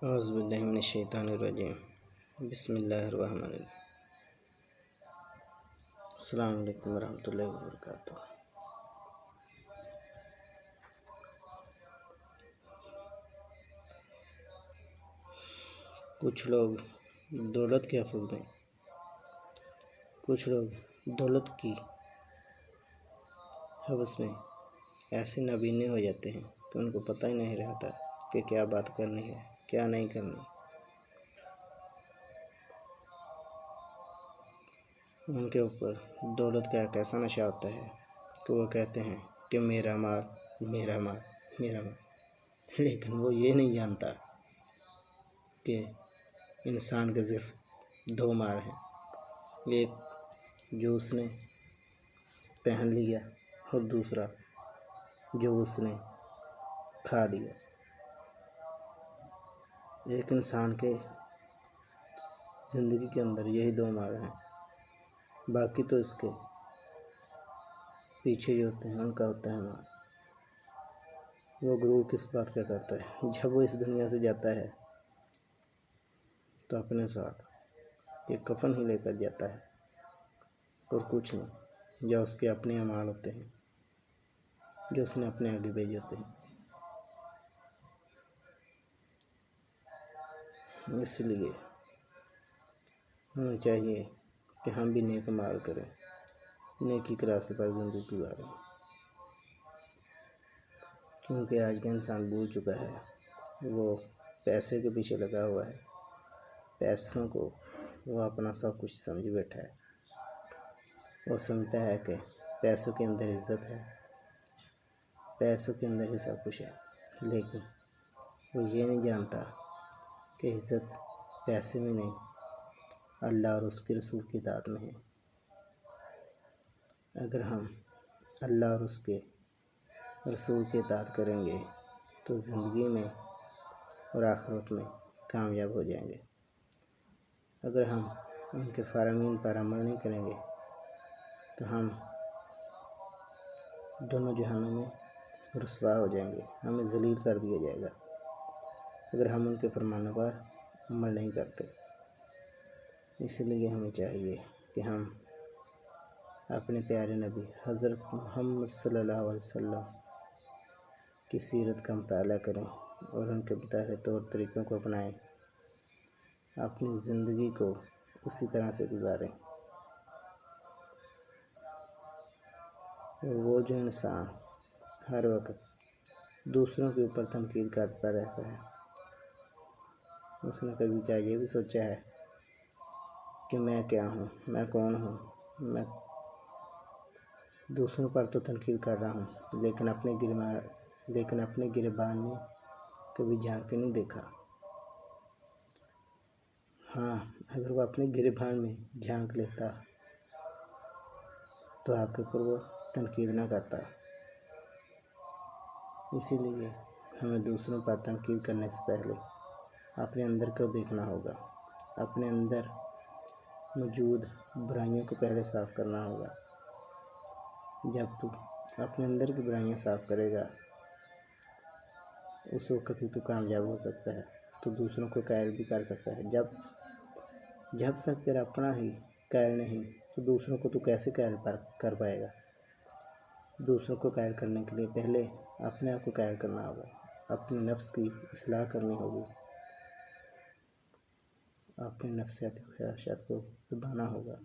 اعوذ باللہ من الشیطان الرجیم، بسم اللہ الرحمن الرحیم۔ السلام علیکم ورحمۃ اللہ وبرکاتہ۔ کچھ لوگ دولت کے حفظ میں، کچھ لوگ دولت کی حوث میں ایسے نابینے ہو جاتے ہیں کہ ان کو پتہ ہی نہیں رہتا کہ کیا بات کرنی ہے، کیا نہیں کرنی۔ ان کے اوپر دولت کا ایک ایسا نشہ ہوتا ہے کہ وہ کہتے ہیں کہ میرا مال، میرا مال، میرا مال، لیکن وہ یہ نہیں جانتا کہ انسان کے صرف دو مال ہیں، ایک جو اس نے پہن لیا اور دوسرا جو اس نے کھا لیا۔ ایک انسان کے زندگی کے اندر یہی دو مال ہیں، باقی تو اس کے پیچھے جو ہوتے ہیں ان کا ہوتا ہے مال۔ وہ غرور کس بات کا کرتا ہے؟ جب وہ اس دنیا سے جاتا ہے تو اپنے ساتھ ایک کفن ہی لے کر جاتا ہے اور کچھ نہیں، جو اس کے اپنے اعمال ہوتے ہیں، جو اس نے اپنے آگے بھیجے ہوتے ہیں۔ اس لیے ہمیں چاہیے کہ ہم بھی نیک مال کریں، نیکی کے راستے پر زندگی گزاریں، کیونکہ آج کا انسان بھول چکا ہے، وہ پیسے کے پیچھے لگا ہوا ہے، پیسوں کو وہ اپنا سب کچھ سمجھ بیٹھا ہے۔ وہ سمجھتا ہے کہ پیسوں کے اندر عزت ہے، پیسوں کے اندر ہی سب کچھ ہے، لیکن وہ یہ نہیں جانتا کہ عزت پیسے میں نہیں، اللہ اور اس کے رسول کی اطاعت میں ہے۔ اگر ہم اللہ اور اس کے رسول کی اطاعت کریں گے تو زندگی میں اور آخرت میں کامیاب ہو جائیں گے۔ اگر ہم ان کے فرامین پر عمل نہیں کریں گے تو ہم دونوں جہانوں میں رسوا ہو جائیں گے، ہمیں ذلیل کر دیا جائے گا اگر ہم ان کے فرمانوں پر عمل نہیں کرتے۔ اس لیے ہمیں چاہیے کہ ہم اپنے پیارے نبی حضرت محمد صلی اللہ علیہ وسلم کی سیرت کا مطالعہ کریں اور ان کے بتائے طور طریقوں کو اپنائیں، اپنی زندگی کو اسی طرح سے گزاریں۔ اور وہ جو انسان ہر وقت دوسروں کے اوپر تنقید کرتا رہتا ہے، اس نے کبھی کیا یہ بھی سوچا ہے کہ میں کیا ہوں، میں کون ہوں؟ میں دوسروں پر تو تنقید کر رہا ہوں لیکن اپنے گریبان میں کبھی جھانک کے نہیں دیکھا۔ ہاں، اگر وہ اپنے گریبان میں جھانک لیتا تو آپ کے اوپر وہ تنقید نہ کرتا۔ اسی لیے ہمیں دوسروں پر تنقید کرنے سے پہلے اپنے اندر کو دیکھنا ہوگا، اپنے اندر موجود برائیوں کو پہلے صاف کرنا ہوگا۔ جب تو اپنے اندر کی برائیاں صاف کرے گا اس وقت ہی تو کامیاب ہو سکتا ہے، تو دوسروں کو قائل بھی کر سکتا ہے۔ جب تک تیرا اپنا ہی قائل نہیں تو دوسروں کو تو کیسے قائل کر پائے گا؟ دوسروں کو قائل کرنے کے لیے پہلے اپنے آپ کو قائل کرنا ہوگا، اپنے نفس کی اصلاح کرنی ہوگی، اپنے نفسیاتی خواہشات کو دبانا ہوگا۔